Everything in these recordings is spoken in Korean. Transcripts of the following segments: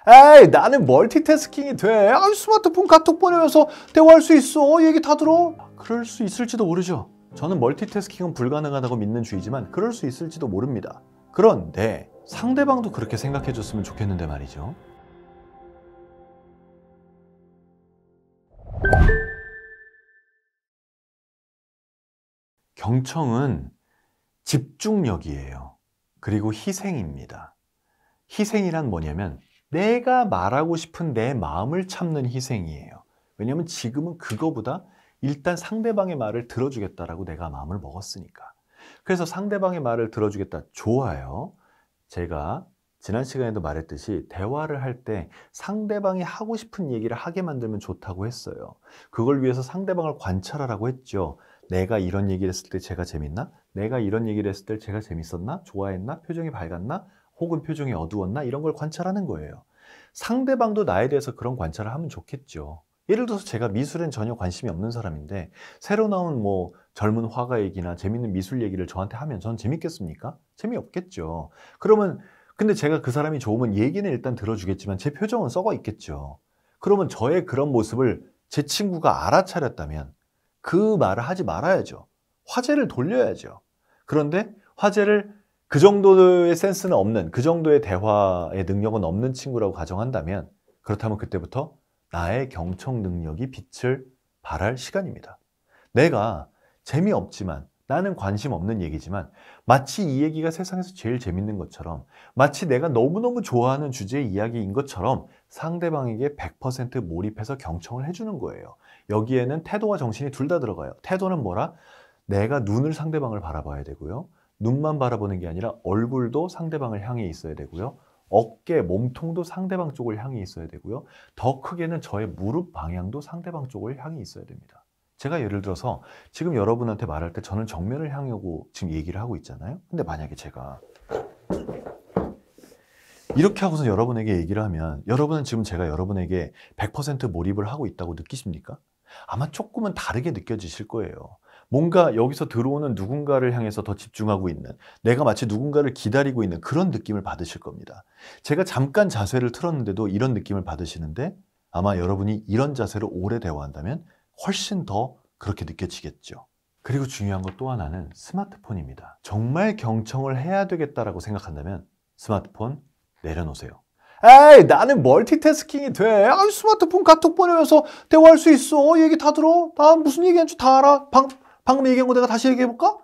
에이, 나는 멀티태스킹이 돼. 스마트폰 카톡 보내면서 대화할 수 있어. 얘기 다 들어. 그럴 수 있을지도 모르죠. 저는 멀티태스킹은 불가능하다고 믿는 주의지만 그럴 수 있을지도 모릅니다. 그런데 상대방도 그렇게 생각해 줬으면 좋겠는데 말이죠. 경청은 집중력이에요. 그리고 희생입니다. 희생이란 뭐냐면 내가 말하고 싶은 내 마음을 참는 희생이에요. 왜냐하면 지금은 그거보다 일단 상대방의 말을 들어주겠다라고 내가 마음을 먹었으니까. 그래서 상대방의 말을 들어주겠다. 좋아요. 제가 지난 시간에도 말했듯이 대화를 할 때 상대방이 하고 싶은 얘기를 하게 만들면 좋다고 했어요. 그걸 위해서 상대방을 관찰하라고 했죠. 내가 이런 얘기를 했을 때 제가 재밌나? 내가 이런 얘기를 했을 때 제가 재밌었나? 좋아했나? 표정이 밝았나? 혹은 표정이 어두웠나? 이런 걸 관찰하는 거예요. 상대방도 나에 대해서 그런 관찰을 하면 좋겠죠. 예를 들어서 제가 미술엔 전혀 관심이 없는 사람인데 새로 나온 젊은 화가 얘기나 재밌는 미술 얘기를 저한테 하면 전 재밌겠습니까? 재미없겠죠. 그러면 근데 제가 그 사람이 좋으면 얘기는 일단 들어주겠지만 제 표정은 썩어 있겠죠. 그러면 저의 그런 모습을 제 친구가 알아차렸다면 그 말을 하지 말아야죠. 화제를 돌려야죠. 그런데 화제를 그 정도의 센스는 없는, 그 정도의 대화의 능력은 없는 친구라고 가정한다면 그렇다면 그때부터 나의 경청 능력이 빛을 발할 시간입니다. 내가 재미없지만 나는 관심 없는 얘기지만 마치 이 얘기가 세상에서 제일 재밌는 것처럼 마치 내가 너무너무 좋아하는 주제의 이야기인 것처럼 상대방에게 100% 몰입해서 경청을 해주는 거예요. 여기에는 태도와 정신이 둘 다 들어가요. 태도는 뭐라? 내가 눈을 상대방을 바라봐야 되고요. 눈만 바라보는 게 아니라 얼굴도 상대방을 향해 있어야 되고요. 어깨, 몸통도 상대방 쪽을 향해 있어야 되고요. 더 크게는 저의 무릎 방향도 상대방 쪽을 향해 있어야 됩니다. 제가 예를 들어서 지금 여러분한테 말할 때 저는 정면을 향하고 지금 얘기를 하고 있잖아요. 근데 만약에 제가 이렇게 하고서 여러분에게 얘기를 하면 여러분은 지금 제가 여러분에게 100% 몰입을 하고 있다고 느끼십니까? 아마 조금은 다르게 느껴지실 거예요. 뭔가 여기서 들어오는 누군가를 향해서 더 집중하고 있는, 내가 마치 누군가를 기다리고 있는 그런 느낌을 받으실 겁니다. 제가 잠깐 자세를 틀었는데도 이런 느낌을 받으시는데 아마 여러분이 이런 자세로 오래 대화한다면 훨씬 더 그렇게 느껴지겠죠. 그리고 중요한 것 또 하나는 스마트폰입니다. 정말 경청을 해야 되겠다라고 생각한다면 스마트폰 내려놓으세요. 에이, 나는 멀티태스킹이 돼. 스마트폰 카톡 보내면서 대화할 수 있어. 얘기 다 들어. 나 무슨 얘기한지 다 알아. 방금 얘기한 거 내가 다시 얘기해볼까?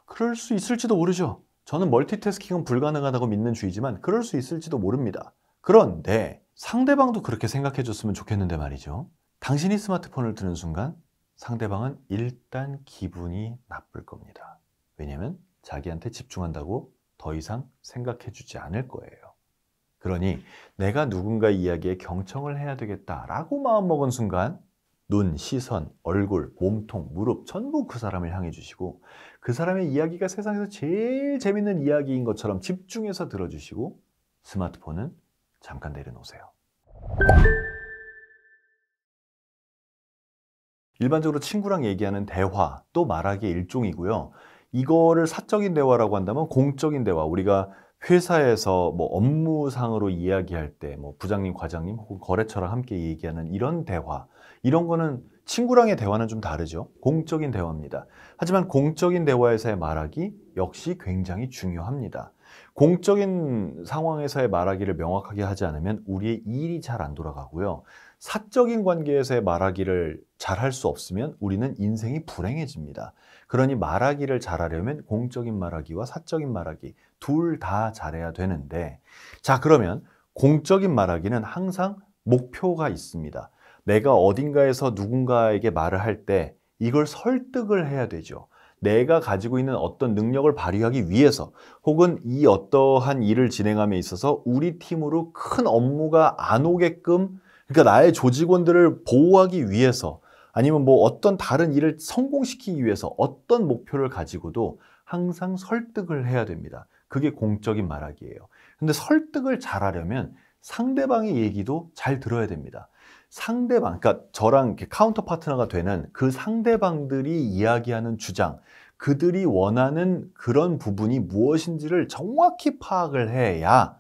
그럴 수 있을지도 모르죠. 저는 멀티태스킹은 불가능하다고 믿는 주의지만 그럴 수 있을지도 모릅니다. 그런데 상대방도 그렇게 생각해 줬으면 좋겠는데 말이죠. 당신이 스마트폰을 드는 순간 상대방은 일단 기분이 나쁠 겁니다. 왜냐하면 자기한테 집중한다고 더 이상 생각해 주지 않을 거예요. 그러니 내가 누군가의 이야기에 경청을 해야 되겠다라고 마음먹은 순간 눈, 시선, 얼굴, 몸통, 무릎 전부 그 사람을 향해 주시고 그 사람의 이야기가 세상에서 제일 재밌는 이야기인 것처럼 집중해서 들어주시고 스마트폰은 잠깐 내려놓으세요. 일반적으로 친구랑 얘기하는 대화, 또 말하기의 일종이고요. 이거를 사적인 대화라고 한다면 공적인 대화, 우리가 회사에서 업무상으로 이야기할 때 부장님, 과장님 혹은 거래처랑 함께 얘기하는 이런 대화, 이런 거는 친구랑의 대화는 좀 다르죠. 공적인 대화입니다. 하지만 공적인 대화에서의 말하기 역시 굉장히 중요합니다. 공적인 상황에서의 말하기를 명확하게 하지 않으면 우리의 일이 잘 안 돌아가고요. 사적인 관계에서의 말하기를 잘할 수 없으면 우리는 인생이 불행해집니다. 그러니 말하기를 잘하려면 공적인 말하기와 사적인 말하기 둘 다 잘해야 되는데, 자, 그러면 공적인 말하기는 항상 목표가 있습니다. 내가 어딘가에서 누군가에게 말을 할 때 이걸 설득을 해야 되죠. 내가 가지고 있는 어떤 능력을 발휘하기 위해서 혹은 이 어떠한 일을 진행함에 있어서 우리 팀으로 큰 업무가 안 오게끔, 그러니까 나의 조직원들을 보호하기 위해서 아니면 어떤 다른 일을 성공시키기 위해서 어떤 목표를 가지고도 항상 설득을 해야 됩니다. 그게 공적인 말하기예요. 근데 설득을 잘하려면 상대방의 얘기도 잘 들어야 됩니다. 상대방, 그러니까 저랑 이렇게 카운터 파트너가 되는 그 상대방들이 이야기하는 주장, 그들이 원하는 그런 부분이 무엇인지를 정확히 파악을 해야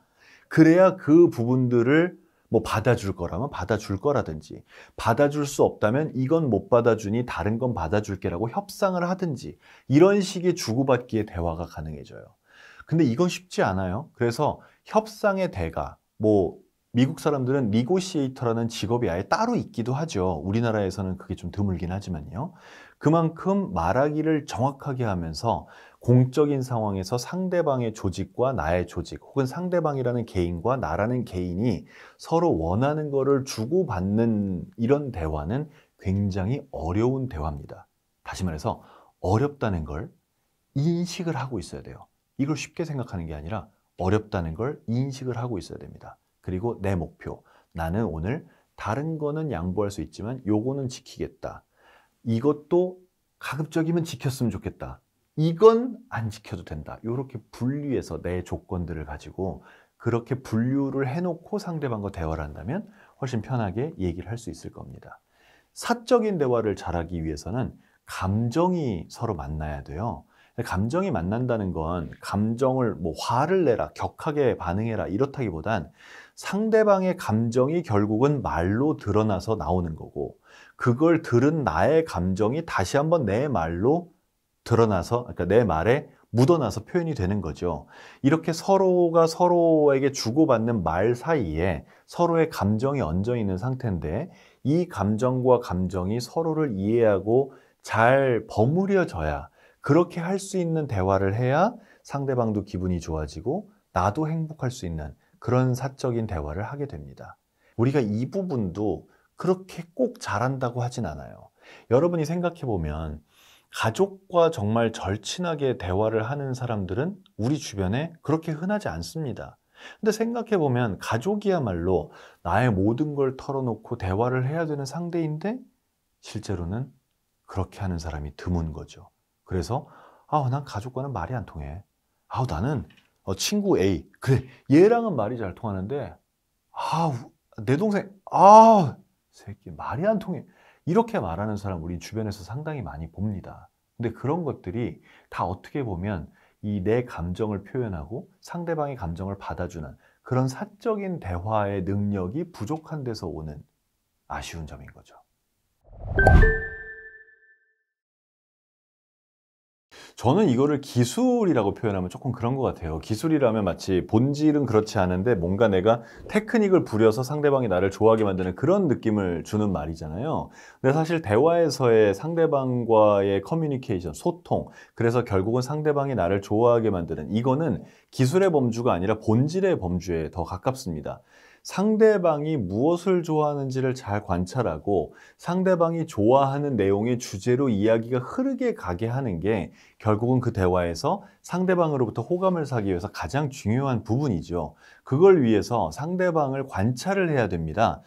그래야 그 부분들을 뭐 받아줄 거라면 받아줄 거라든지, 받아줄 수 없다면 이건 못 받아주니 다른 건 받아줄게라고 협상을 하든지, 이런 식의 주고받기의 대화가 가능해져요. 근데 이건 쉽지 않아요. 그래서 협상의 대가, 뭐 미국 사람들은 니고시에이터라는 직업이 아예 따로 있기도 하죠. 우리나라에서는 그게 좀 드물긴 하지만요. 그만큼 말하기를 정확하게 하면서 공적인 상황에서 상대방의 조직과 나의 조직, 혹은 상대방이라는 개인과 나라는 개인이 서로 원하는 거를 주고받는 이런 대화는 굉장히 어려운 대화입니다. 다시 말해서 어렵다는 걸 인식을 하고 있어야 돼요. 이걸 쉽게 생각하는 게 아니라 어렵다는 걸 인식을 하고 있어야 됩니다. 그리고 내 목표, 나는 오늘 다른 거는 양보할 수 있지만 요거는 지키겠다. 이것도 가급적이면 지켰으면 좋겠다. 이건 안 지켜도 된다. 이렇게 분리해서 내 조건들을 가지고 그렇게 분류를 해놓고 상대방과 대화를 한다면 훨씬 편하게 얘기를 할 수 있을 겁니다. 사적인 대화를 잘하기 위해서는 감정이 서로 만나야 돼요. 감정이 만난다는 건 감정을 뭐 화를 내라, 격하게 반응해라 이렇다기보단 상대방의 감정이 결국은 말로 드러나서 나오는 거고, 그걸 들은 나의 감정이 다시 한번 내 말로 드러나서, 그러니까 내 말에 묻어나서 표현이 되는 거죠. 이렇게 서로가 서로에게 주고받는 말 사이에 서로의 감정이 얹어 있는 상태인데, 이 감정과 감정이 서로를 이해하고 잘 버무려져야, 그렇게 할 수 있는 대화를 해야 상대방도 기분이 좋아지고 나도 행복할 수 있는 그런 사적인 대화를 하게 됩니다. 우리가 이 부분도 그렇게 꼭 잘한다고 하진 않아요. 여러분이 생각해 보면 가족과 정말 절친하게 대화를 하는 사람들은 우리 주변에 그렇게 흔하지 않습니다. 근데 생각해 보면 가족이야말로 나의 모든 걸 털어놓고 대화를 해야 되는 상대인데 실제로는 그렇게 하는 사람이 드문 거죠. 그래서 난 가족과는 말이 안 통해. 나는 친구 A, 그래 얘랑은 말이 잘 통하는데 내 동생 새끼 말이 안 통해. 이렇게 말하는 사람 우리 주변에서 상당히 많이 봅니다. 근데 그런 것들이 다 어떻게 보면 이 내 감정을 표현하고 상대방의 감정을 받아주는 그런 사적인 대화의 능력이 부족한 데서 오는 아쉬운 점인 거죠. 저는 이거를 기술이라고 표현하면 조금 그런 것 같아요. 기술이라면 마치 본질은 그렇지 않은데 뭔가 내가 테크닉을 부려서 상대방이 나를 좋아하게 만드는 그런 느낌을 주는 말이잖아요. 근데 사실 대화에서의 상대방과의 커뮤니케이션, 소통, 그래서 결국은 상대방이 나를 좋아하게 만드는, 이거는 기술의 범주가 아니라 본질의 범주에 더 가깝습니다. 상대방이 무엇을 좋아하는지를 잘 관찰하고 상대방이 좋아하는 내용의 주제로 이야기가 흐르게 가게 하는 게 결국은 그 대화에서 상대방으로부터 호감을 사기 위해서 가장 중요한 부분이죠. 그걸 위해서 상대방을 관찰을 해야 됩니다.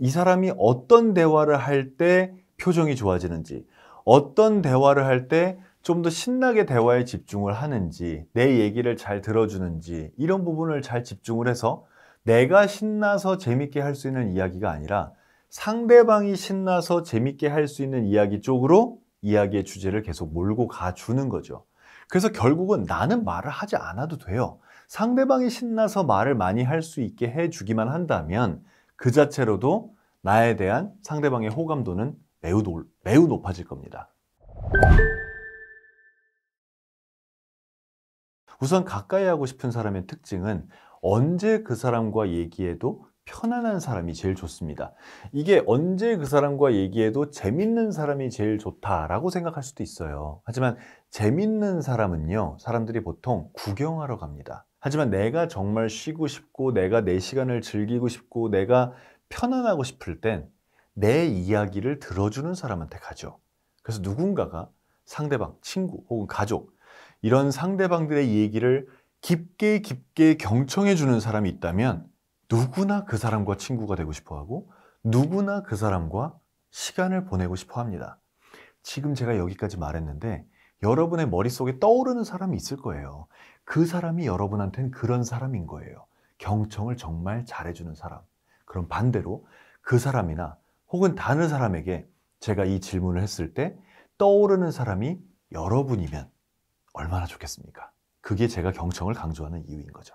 이 사람이 어떤 대화를 할 때 표정이 좋아지는지, 어떤 대화를 할 때 좀 더 신나게 대화에 집중을 하는지, 내 얘기를 잘 들어주는지, 이런 부분을 잘 집중을 해서 내가 신나서 재밌게 할 수 있는 이야기가 아니라 상대방이 신나서 재밌게 할 수 있는 이야기 쪽으로 이야기의 주제를 계속 몰고 가주는 거죠. 그래서 결국은 나는 말을 하지 않아도 돼요. 상대방이 신나서 말을 많이 할 수 있게 해주기만 한다면 그 자체로도 나에 대한 상대방의 호감도는 매우 높아질 겁니다. 우선 가까이 하고 싶은 사람의 특징은 언제 그 사람과 얘기해도 편안한 사람이 제일 좋습니다. 이게 언제 그 사람과 얘기해도 재밌는 사람이 제일 좋다라고 생각할 수도 있어요. 하지만 재밌는 사람은요, 사람들이 보통 구경하러 갑니다. 하지만 내가 정말 쉬고 싶고 내가 내 시간을 즐기고 싶고 내가 편안하고 싶을 땐 내 이야기를 들어주는 사람한테 가죠. 그래서 누군가가 상대방, 친구 혹은 가족, 이런 상대방들의 얘기를 깊게 경청해 주는 사람이 있다면 누구나 그 사람과 친구가 되고 싶어 하고 누구나 그 사람과 시간을 보내고 싶어 합니다. 지금 제가 여기까지 말했는데 여러분의 머릿속에 떠오르는 사람이 있을 거예요. 그 사람이 여러분한테는 그런 사람인 거예요. 경청을 정말 잘해주는 사람. 그럼 반대로 그 사람이나 혹은 다른 사람에게 제가 이 질문을 했을 때 떠오르는 사람이 여러분이면 얼마나 좋겠습니까? 그게 제가 경청을 강조하는 이유인 거죠.